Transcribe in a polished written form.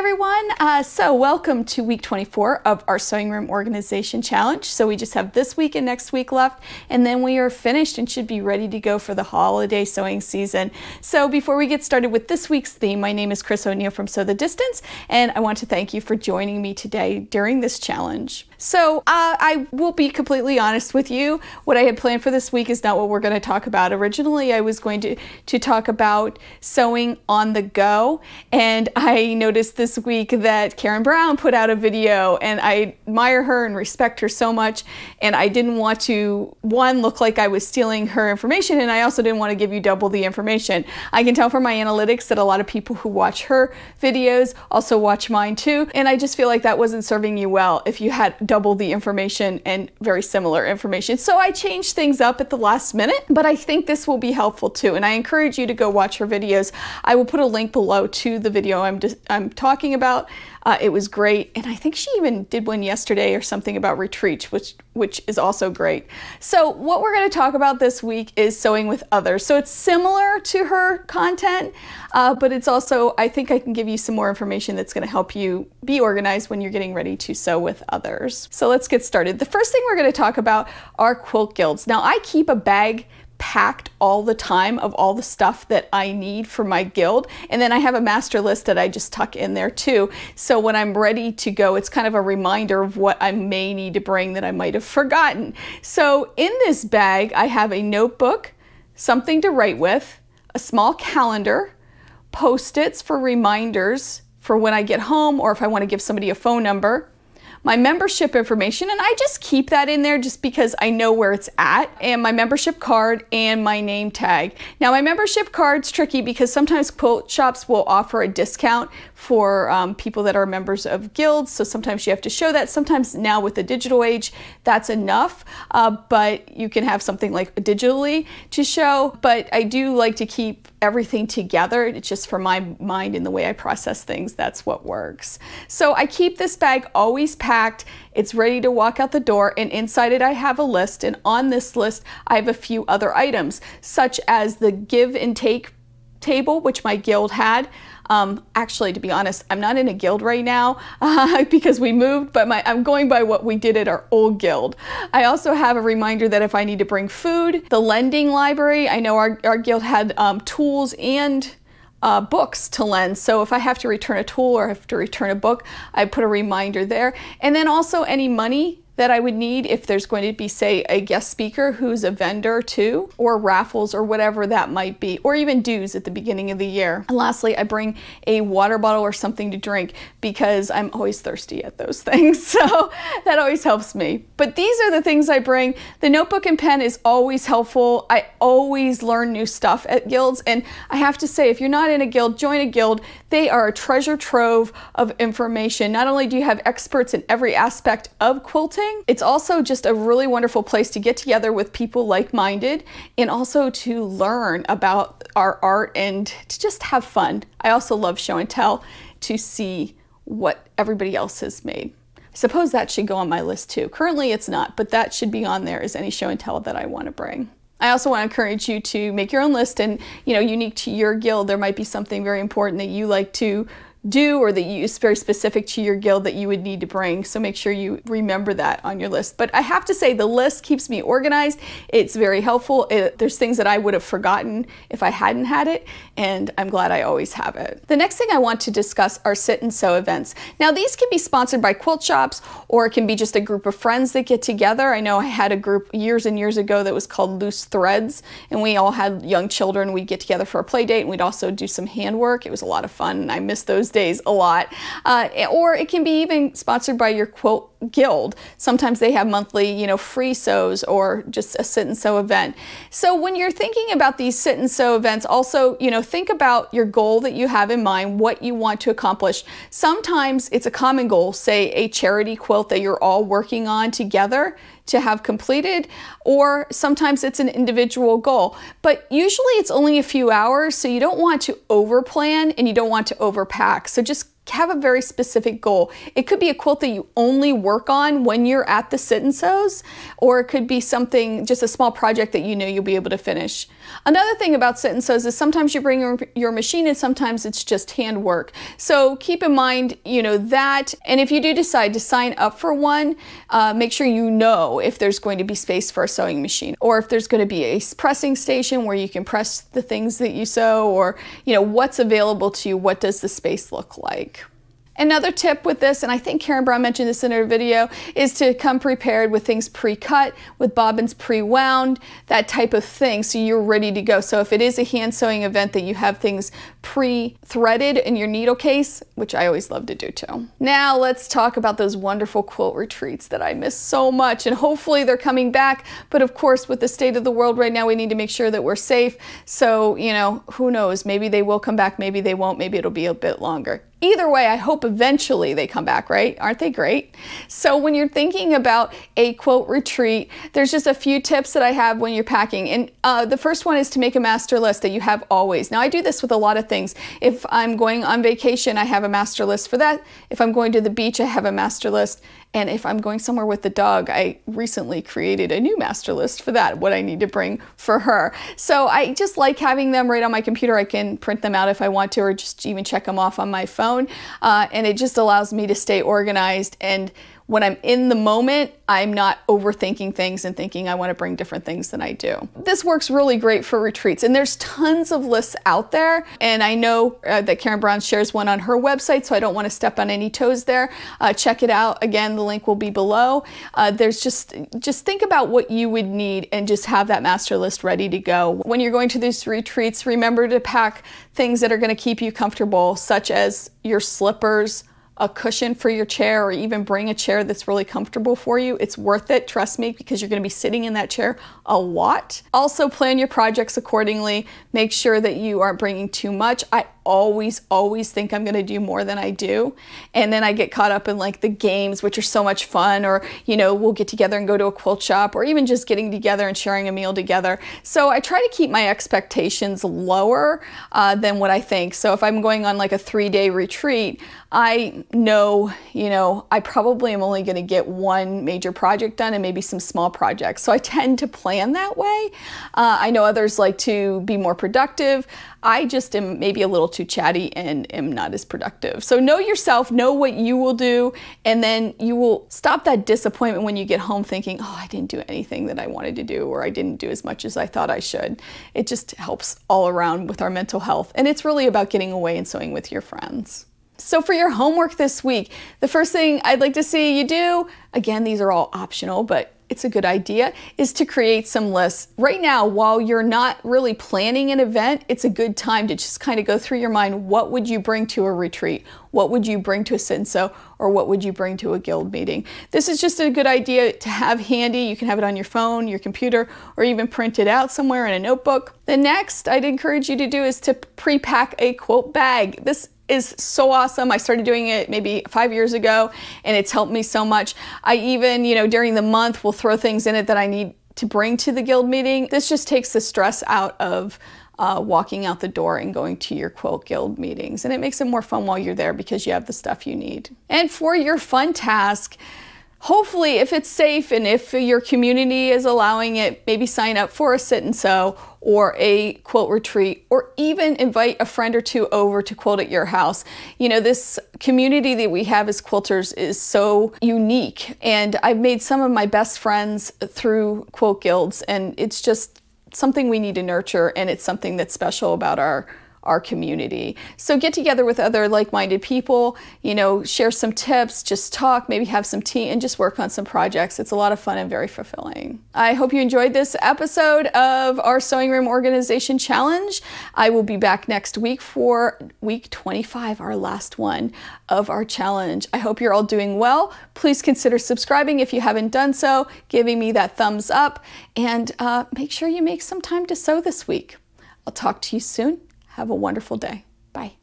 everyone. So welcome to week 24 of our Sewing Room Organization Challenge. So we just have this week and next week left, and then we are finished and should be ready to go for the holiday sewing season. So before we get started with this week's theme, my name is Chris O'Neill from Sew the Distance, and I want to thank you for joining me today during this challenge. So I will be completely honest with you. What I had planned for this week is not what we're going to talk about. Originally, I was going to talk about sewing on the go, and I noticed this week that Karen Brown put out a video, and I admire her and respect her so much, and I didn't want to, one, look like I was stealing her information, and I also didn't want to give you double the information. I can tell from my analytics that a lot of people who watch her videos also watch mine too, and I just feel like that wasn't serving you well if you had double the information and very similar information. So I changed things up at the last minute, but I think this will be helpful too, and I encourage you to go watch her videos. I will put a link below to the video I'm talking about. It was great, and I think she even did one yesterday or something about retreats, which is also great. So what we're going to talk about this week is sewing with others. So it's similar to her content, but it's also, I think I can give you some more information that's going to help you be organized when you're getting ready to sew with others. So let's get started. The first thing we're going to talk about are quilt guilds. Now, I keep a bag packed all the time of all the stuff that I need for my guild, and then I have a master list that I just tuck in there too. So when I'm ready to go, it's kind of a reminder of what I may need to bring that I might have forgotten. So in this bag, I have a notebook, something to write with, a small calendar, Post-its for reminders for when I get home or if I want to give somebody a phone number, my membership information, and I just keep that in there just because I know where it's at, and my membership card and my name tag. Now, my membership card's tricky because sometimes quilt shops will offer a discount for people that are members of guilds, so sometimes you have to show that. Sometimes now with the digital age, that's enough, but you can have something like digitally to show, but I do like to keep everything together. It's just for my mind and the way I process things, that's what works. So I keep this bag always packed. It's ready to walk out the door, and inside it I have a list, and on this list I have a few other items, such as the give and take table, which my guild had. Actually, to be honest, I'm not in a guild right now because we moved, but I'm going by what we did at our old guild. I also have a reminder that if I need to bring food, the lending library, I know our guild had tools and books to lend, so if I have to return a tool or have to return a book, I put a reminder there. And then also any money that I would need if there's going to be, say, a guest speaker who's a vendor too, or raffles or whatever that might be, or even dues at the beginning of the year. And lastly, I bring a water bottle or something to drink because I'm always thirsty at those things, so that always helps me. But these are the things I bring. The notebook and pen is always helpful. I always learn new stuff at guilds, and I have to say, if you're not in a guild, join a guild. They are a treasure trove of information. Not only do you have experts in every aspect of quilting, it's also just a really wonderful place to get together with people like-minded and also to learn about our art and to just have fun. I also love show and tell to see what everybody else has made. I suppose that should go on my list too. Currently it's not, but that should be on there as any show and tell that I want to bring. I also want to encourage you to make your own list, and unique to your guild, there might be something very important that you like to do or that is very specific to your guild that you would need to bring. So make sure you remember that on your list. But I have to say, the list keeps me organized. It's very helpful. There's things that I would have forgotten if I hadn't had it, and I'm glad I always have it. The next thing I want to discuss are sit and sew events. Now, these can be sponsored by quilt shops, or it can be just a group of friends that get together. I know I had a group years and years ago that was called Loose Threads, and we all had young children. We'd get together for a play date, and we'd also do some handwork. It was a lot of fun, and I miss those days a lot. Or it can be even sponsored by your quilt guild. Sometimes they have monthly, free sews or just a sit and sew event. So when you're thinking about these sit and sew events, also, think about your goal that you have in mind, what you want to accomplish. Sometimes it's a common goal, say a charity quilt that you're all working on together to have completed, or sometimes it's an individual goal. But usually it's only a few hours, so you don't want to overplan and you don't want to overpack. So just have a very specific goal. It could be a quilt that you only work on when you're at the sit and sews, or it could be something, just a small project that you know you'll be able to finish. Another thing about sit and sews is sometimes you bring your machine and sometimes it's just handwork. So keep in mind, you know, that, and if you do decide to sign up for one, make sure you know if there's going to be space for a sewing machine, or if there's going to be a pressing station where you can press the things that you sew, or, you know, what's available to you, what does the space look like. Another tip with this, and I think Karen Brown mentioned this in her video, is to come prepared with things pre-cut, with bobbins pre-wound, that type of thing, so you're ready to go. So if it is a hand sewing event, that you have things pre-threaded in your needle case, which I always love to do too. Now let's talk about those wonderful quilt retreats that I miss so much, and hopefully they're coming back, but of course with the state of the world right now, we need to make sure that we're safe. So, you know, who knows, maybe they will come back, maybe they won't, maybe it'll be a bit longer. Either way, I hope eventually they come back, right? Aren't they great? So when you're thinking about a quilt retreat, there's just a few tips that I have when you're packing. And the first one is to make a master list that you have always. Now I do this with a lot of things. If I'm going on vacation, I have a master list for that. If I'm going to the beach, I have a master list. And if I'm going somewhere with the dog, I recently created a new master list for that, what I need to bring for her. So I just like having them right on my computer. I can print them out if I want to, or just even check them off on my phone. And it just allows me to stay organized. And when I'm in the moment, I'm not overthinking things and thinking I want to bring different things than I do. This works really great for retreats, and there's tons of lists out there. And I know that Karen Brown shares one on her website, so I don't want to step on any toes there. Check it out. Again, the link will be below. There's just think about what you would need and just have that master list ready to go. When you're going to these retreats, remember to pack things that are going to keep you comfortable, such as your slippers, a cushion for your chair, or even bring a chair that's really comfortable for you. It's worth it, trust me, because you're going to be sitting in that chair a lot. Also, plan your projects accordingly. Make sure that you aren't bringing too much. I always think I'm going to do more than I do, and then I get caught up in like the games, which are so much fun, or, you know, we'll get together and go to a quilt shop, or even just getting together and sharing a meal together. So I try to keep my expectations lower than what I think. So if I'm going on like a 3-day retreat, I know, you know, I probably am only going to get one major project done and maybe some small projects. So I tend to plan that way. I know others like to be more productive. I just am maybe a little too chatty and am not as productive. So know yourself, know what you will do, and then you will stop that disappointment when you get home thinking, oh, I didn't do anything that I wanted to do, or I didn't do as much as I thought I should. It just helps all around with our mental health. And it's really about getting away and sewing with your friends. So for your homework this week, the first thing I'd like to see you do, again, these are all optional, but it's a good idea, is to create some lists. Right now, while you're not really planning an event, it's a good time to just kind of go through your mind, what would you bring to a retreat? What would you bring to a sit and sew? Or what would you bring to a guild meeting? This is just a good idea to have handy. You can have it on your phone, your computer, or even print it out somewhere in a notebook. The next I'd encourage you to do is to pre-pack a quilt bag. This is so awesome. I started doing it maybe 5 years ago, and it's helped me so much. I even, you know, during the month will throw things in it that I need to bring to the guild meeting. This just takes the stress out of walking out the door and going to your quilt guild meetings, and it makes it more fun while you're there because you have the stuff you need. And for your fun task, hopefully, if it's safe and if your community is allowing it, maybe sign up for a sit and sew or a quilt retreat, or even invite a friend or two over to quilt at your house. You know, this community that we have as quilters is so unique, and I've made some of my best friends through Quilt Guilds, and it's just something we need to nurture, and it's something that's special about our community. So get together with other like-minded people, you know, share some tips, just talk, maybe have some tea, and just work on some projects. It's a lot of fun and very fulfilling. I hope you enjoyed this episode of our Sewing Room Organization Challenge. I will be back next week for week 25, our last one of our challenge. I hope you're all doing well. Please consider subscribing if you haven't done so, giving me that thumbs up, and make sure you make some time to sew this week. I'll talk to you soon. Have a wonderful day. Bye.